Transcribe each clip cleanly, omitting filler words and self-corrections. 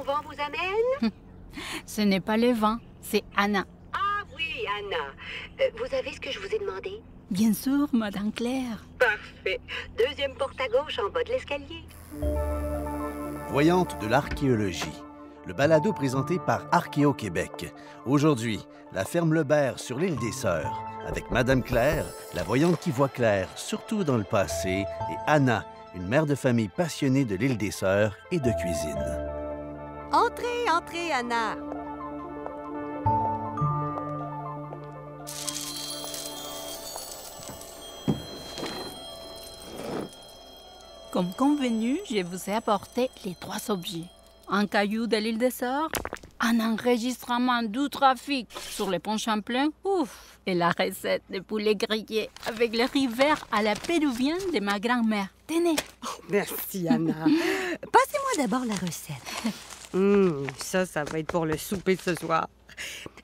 vent vous amène? Ce n'est pas le vent, c'est Anna. Ah oui, Anna. Vous avez ce que je vous ai demandé? Bien sûr, Madame Claire. Parfait. Deuxième porte à gauche en bas de l'escalier. Voyante de l'archéologie. Le balado présenté par Archéo-Québec. Aujourd'hui, la ferme Lebert sur l'île des Sœurs, avec Madame Claire, la voyante qui voit clair, surtout dans le passé, et Anna, une mère de famille passionnée de l'île des Sœurs et de cuisine. Entrez, entrez, Anna. Comme convenu, je vous ai apporté les 3 objets. Un caillou de l'île des Sœurs, un enregistrement du trafic sur le pont Champlain, ouf, et la recette de poulet grillé avec le riz vert à la péruvienne de ma grand-mère. Tenez. Merci, Anna. Passez-moi d'abord la recette. Ça va être pour le souper ce soir.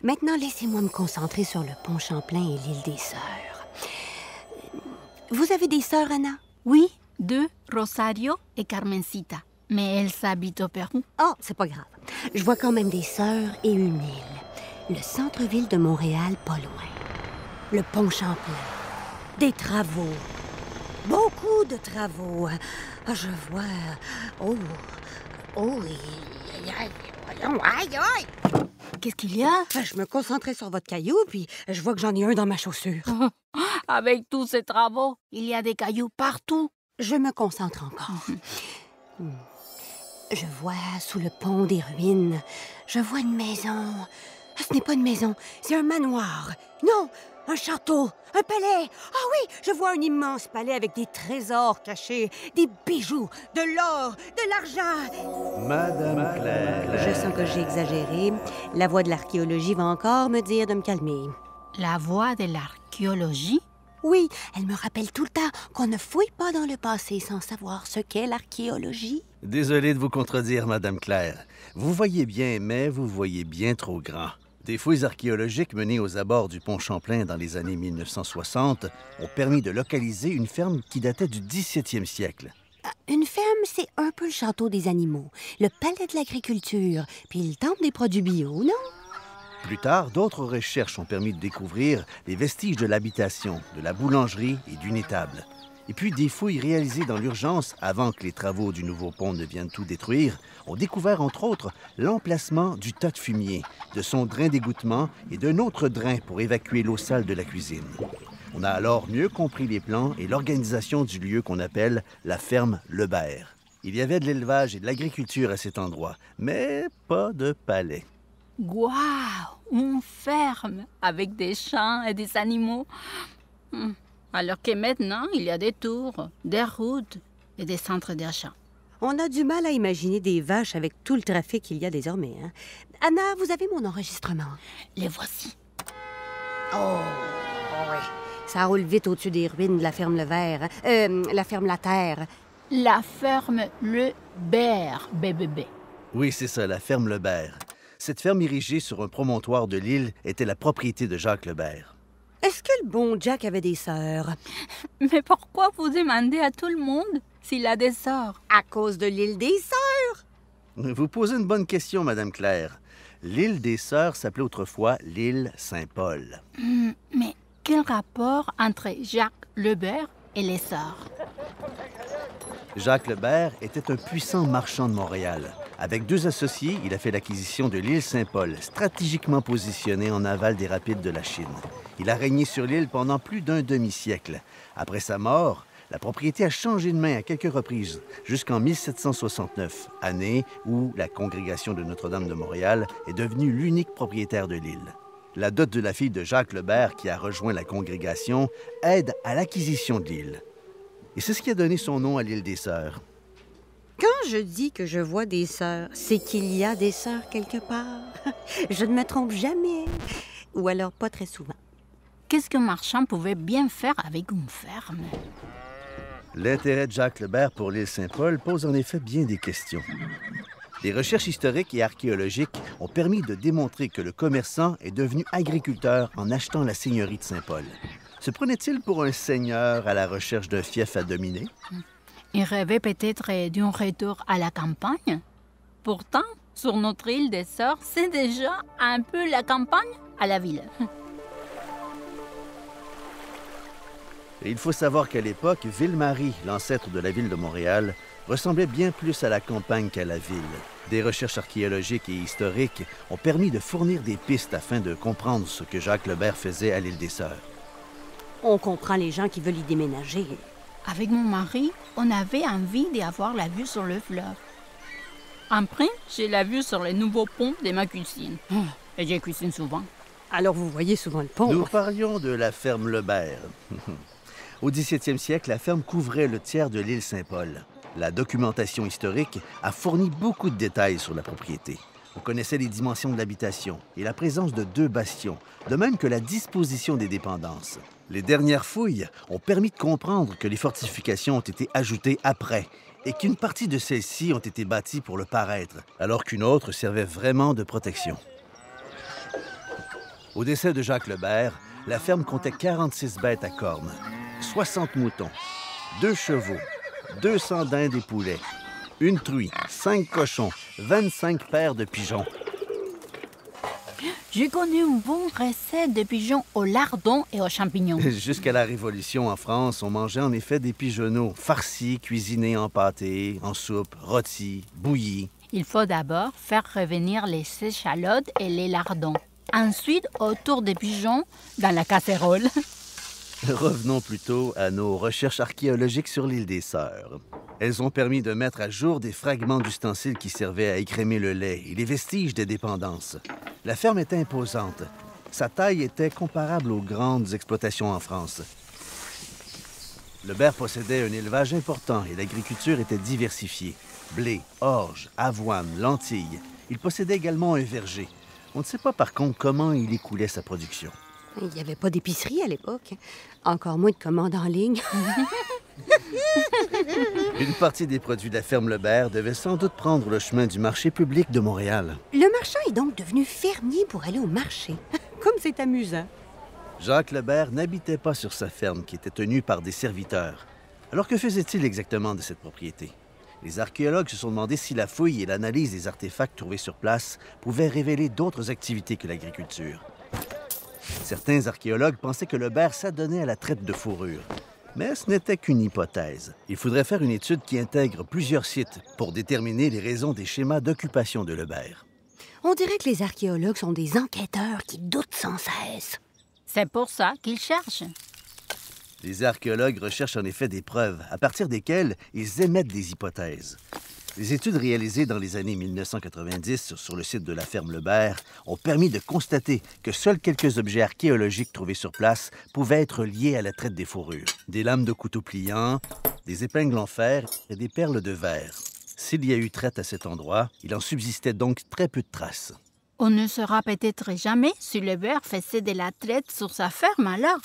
Maintenant, laissez-moi me concentrer sur le pont Champlain et l'île des Sœurs. Vous avez des sœurs, Anna? Oui, 2, Rosario et Carmencita. Mais elles habitent au Pérou. Oh, c'est pas grave. Je vois quand même des sœurs et une île. Le centre-ville de Montréal, pas loin. Le pont Champlain. Des travaux. Beaucoup de travaux. Ah, je vois... Oh, aïe. Qu'est-ce qu'il y a? Je me concentrais sur votre caillou, puis je vois que j'en ai un dans ma chaussure. Avec tous ces travaux, il y a des cailloux partout. Je me concentre encore. Je vois sous le pont des ruines. Je vois une maison. Ah, ce n'est pas une maison, c'est un manoir. Non, un château, un palais. Ah oui, je vois un immense palais avec des trésors cachés, des bijoux, de l'or, de l'argent. Madame Claire. Je sens que j'ai exagéré. La voix de l'archéologie va encore me dire de me calmer. La voix de l'archéologie? Oui, elle me rappelle tout le temps qu'on ne fouille pas dans le passé sans savoir ce qu'est l'archéologie. Désolé de vous contredire, Madame Claire. Vous voyez bien, mais vous voyez bien trop grand. Des fouilles archéologiques menées aux abords du pont Champlain dans les années 1960 ont permis de localiser une ferme qui datait du 17e siècle. Une ferme, c'est un peu le château des animaux, le palais de l'agriculture, puis le temple des produits bio, non? Plus tard, d'autres recherches ont permis de découvrir les vestiges de l'habitation, de la boulangerie et d'une étable. Et puis, des fouilles réalisées dans l'urgence, avant que les travaux du nouveau pont ne viennent tout détruire, ont découvert, entre autres, l'emplacement du tas de fumier, de son drain d'égouttement et d'un autre drain pour évacuer l'eau sale de la cuisine. On a alors mieux compris les plans et l'organisation du lieu qu'on appelle la ferme Lebert. Il y avait de l'élevage et de l'agriculture à cet endroit, mais pas de palais. Waouh! Une ferme avec des champs et des animaux. Alors que maintenant, il y a des tours, des routes et des centres d'achat. On a du mal à imaginer des vaches avec tout le trafic qu'il y a désormais. Hein? Anna, vous avez mon enregistrement. Les voici. Oh, oui. Ça roule vite au-dessus des ruines de la ferme Lebert. La ferme La Terre. La ferme Lebert, BBB. Oui, c'est ça, la ferme Lebert. Cette ferme érigée sur un promontoire de l'île était la propriété de Jacques Lebert. Est-ce que le bon Jack avait des sœurs? Mais pourquoi vous demandez à tout le monde s'il a des sœurs? À cause de l'île des Sœurs. Vous posez une bonne question, Madame Claire. L'île des Sœurs s'appelait autrefois l'île Saint-Paul. Mais quel rapport entre Jacques Lebert et les sœurs? Jacques Lebert était un puissant marchand de Montréal. Avec 2 associés, il a fait l'acquisition de l'île Saint-Paul, stratégiquement positionnée en aval des rapides de la Chine. Il a régné sur l'île pendant plus d'un demi-siècle. Après sa mort, la propriété a changé de main à quelques reprises, jusqu'en 1769, année où la congrégation de Notre-Dame de Montréal est devenue l'unique propriétaire de l'île. La dot de la fille de Jacques Lebert, qui a rejoint la congrégation, aide à l'acquisition de l'île. Et c'est ce qui a donné son nom à l'île des Sœurs. Quand je dis que je vois des sœurs, c'est qu'il y a des sœurs quelque part. Je ne me trompe jamais. Ou alors pas très souvent. Qu'est-ce qu'un marchand pouvait bien faire avec une ferme? L'intérêt de Jacques Lebert pour l'île Saint-Paul pose en effet bien des questions. Les recherches historiques et archéologiques ont permis de démontrer que le commerçant est devenu agriculteur en achetant la seigneurie de Saint-Paul. Se prenait-il pour un seigneur à la recherche d'un fief à dominer? Il rêvait peut-être d'un retour à la campagne. Pourtant, Sur notre île des Sœurs, c'est déjà un peu la campagne à la ville. Et il faut savoir qu'à l'époque, Ville-Marie, l'ancêtre de la ville de Montréal, ressemblait bien plus à la campagne qu'à la ville. Des recherches archéologiques et historiques ont permis de fournir des pistes afin de comprendre ce que Jacques Lebert faisait à l'île des Sœurs. On comprend les gens qui veulent y déménager. Avec mon mari, on avait envie d'avoir la vue sur le fleuve. Après, j'ai la vue sur les nouveaux ponts de ma cuisine. Et je cuisine souvent. Alors vous voyez souvent le pont. Nous parlions de la ferme Lebert. Au 17e siècle, la ferme couvrait le tiers de l'île Saint-Paul. La documentation historique a fourni beaucoup de détails sur la propriété. On connaissait les dimensions de l'habitation et la présence de 2 bastions, de même que la disposition des dépendances. Les dernières fouilles ont permis de comprendre que les fortifications ont été ajoutées après et qu'une partie de celles-ci ont été bâties pour le paraître, alors qu'une autre servait vraiment de protection. Au décès de Jacques Lebert, la ferme comptait 46 bêtes à cornes, 60 moutons, 2 chevaux, 200 dindes et poulets, 1 truie, 5 cochons, 25 paires de pigeons. J'ai connu une bonne recette de pigeons au lardon et aux champignons. Jusqu'à la Révolution en France, on mangeait en effet des pigeonneaux, farcis, cuisinés en pâté, en soupe, rôtis, bouillis. Il faut d'abord faire revenir les échalotes et les lardons. Ensuite, autour des pigeons, dans la casserole. Revenons plutôt à nos recherches archéologiques sur l'île des Sœurs. Elles ont permis de mettre à jour des fragments d'ustensiles qui servaient à écrémer le lait et les vestiges des dépendances. La ferme était imposante. Sa taille était comparable aux grandes exploitations en France. Lebert possédait un élevage important et l'agriculture était diversifiée. Blé, orge, avoine, lentilles. Il possédait également un verger. On ne sait pas par contre comment il écoulait sa production. Il n'y avait pas d'épicerie à l'époque. Encore moins de commandes en ligne. Une partie des produits de la ferme Lebert devait sans doute prendre le chemin du marché public de Montréal. Le marchand est donc devenu fermier pour aller au marché. Comme c'est amusant. Jacques Lebert n'habitait pas sur sa ferme qui était tenue par des serviteurs. Alors que faisait-il exactement de cette propriété? Les archéologues se sont demandé si la fouille et l'analyse des artefacts trouvés sur place pouvaient révéler d'autres activités que l'agriculture. Certains archéologues pensaient que Lebert s'adonnait à la traite de fourrure. Mais ce n'était qu'une hypothèse. Il faudrait faire une étude qui intègre plusieurs sites pour déterminer les raisons des schémas d'occupation de Lebert. On dirait que les archéologues sont des enquêteurs qui doutent sans cesse. C'est pour ça qu'ils cherchent. Les archéologues recherchent en effet des preuves, à partir desquelles ils émettent des hypothèses. Les études réalisées dans les années 1990 sur le site de la ferme Lebert ont permis de constater que seuls quelques objets archéologiques trouvés sur place pouvaient être liés à la traite des fourrures. Des lames de couteau pliants, des épingles en fer et des perles de verre. S'il y a eu traite à cet endroit, il en subsistait donc très peu de traces. On ne saura peut-être jamais si Lebert faisait de la traite sur sa ferme alors.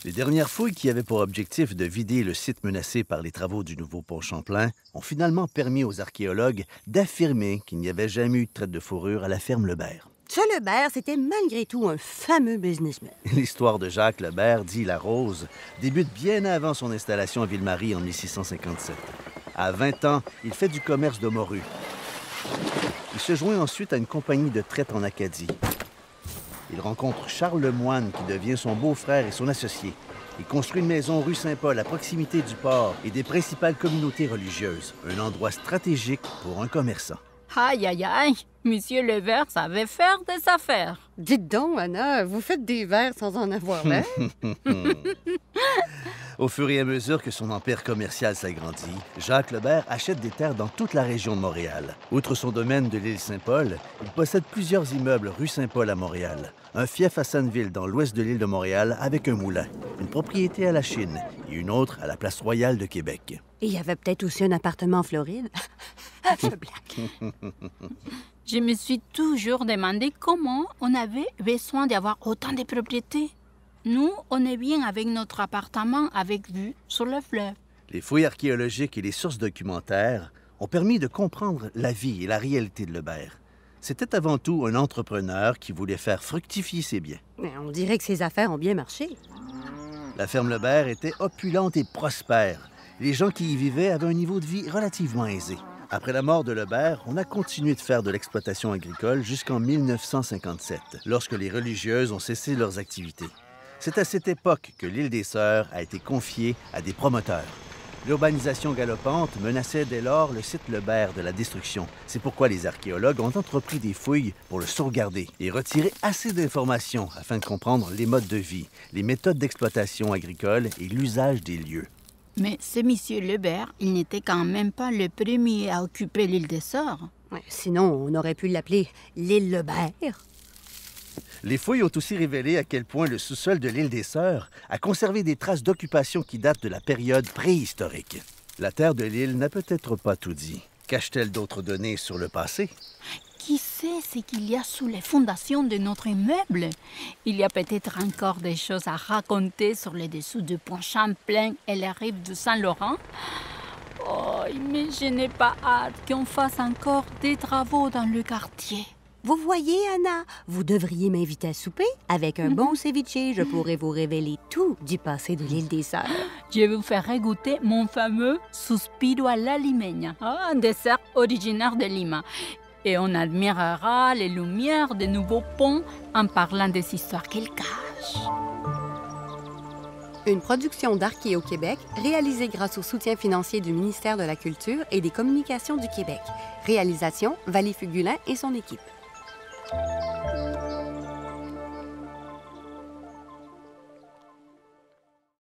Les dernières fouilles qui avaient pour objectif de vider le site menacé par les travaux du nouveau pont Champlain ont finalement permis aux archéologues d'affirmer qu'il n'y avait jamais eu de traite de fourrure à la ferme Lebert. Ce Lebert, c'était malgré tout un fameux businessman. L'histoire de Jacques Lebert, dit La Rose, débute bien avant son installation à Ville-Marie en 1657. À 20 ans, il fait du commerce de morues. Il se joint ensuite à une compagnie de traite en Acadie. Il rencontre Charles Lemoine, qui devient son beau-frère et son associé. Il construit une maison rue Saint-Paul à proximité du port et des principales communautés religieuses. Un endroit stratégique pour un commerçant. Aïe, aïe, aïe! Monsieur Lebert savait faire des affaires. Dites donc, Anna, vous faites des verres sans en avoir l'air. Au fur et à mesure que son empire commercial s'agrandit, Jacques Lebert achète des terres dans toute la région de Montréal. Outre son domaine de l'île Saint-Paul, il possède plusieurs immeubles rue Saint-Paul à Montréal, un fief à Sanneville dans l'ouest de l'île de Montréal avec un moulin, une propriété à la Chine et une autre à la place royale de Québec. Et il y avait peut-être aussi un appartement en Floride. Je blague. Je me suis toujours demandé comment on avait besoin d'avoir autant de propriétés. Nous, on est bien avec notre appartement avec vue sur le fleuve. Les fouilles archéologiques et les sources documentaires ont permis de comprendre la vie et la réalité de Lebert. C'était avant tout un entrepreneur qui voulait faire fructifier ses biens. Mais on dirait que ses affaires ont bien marché. La ferme Lebert était opulente et prospère. Les gens qui y vivaient avaient un niveau de vie relativement aisé. Après la mort de Lebert, on a continué de faire de l'exploitation agricole jusqu'en 1957, lorsque les religieuses ont cessé leurs activités. C'est à cette époque que l'île des Sœurs a été confiée à des promoteurs. L'urbanisation galopante menaçait dès lors le site Lebert de la destruction. C'est pourquoi les archéologues ont entrepris des fouilles pour le sauvegarder et retirer assez d'informations afin de comprendre les modes de vie, les méthodes d'exploitation agricole et l'usage des lieux. Mais ce monsieur Lebert, il n'était quand même pas le premier à occuper l'île des Sœurs. Ouais, sinon, on aurait pu l'appeler l'île Lebert. Les fouilles ont aussi révélé à quel point le sous-sol de l'île des Sœurs a conservé des traces d'occupation qui datent de la période préhistorique. La terre de l'île n'a peut-être pas tout dit. Cache-t-elle d'autres données sur le passé? Qui sait ce qu'il y a sous les fondations de notre immeuble? Il y a peut-être encore des choses à raconter sur les dessous du pont Champlain et les rives de Saint-Laurent. Oh, mais je n'ai pas hâte qu'on fasse encore des travaux dans le quartier. Vous voyez, Anna, vous devriez m'inviter à souper. Avec un bon ceviche, je pourrais vous révéler tout du passé de l'île des Sœurs. Je vous ferai goûter mon fameux suspiro à la limeña, un dessert originaire de Lima. Et on admirera les lumières des nouveaux ponts en parlant des histoires qu'ils cachent. Une production d'Archéo Québec, réalisée grâce au soutien financier du ministère de la Culture et des Communications du Québec. Réalisation, Valie Fugulin et son équipe.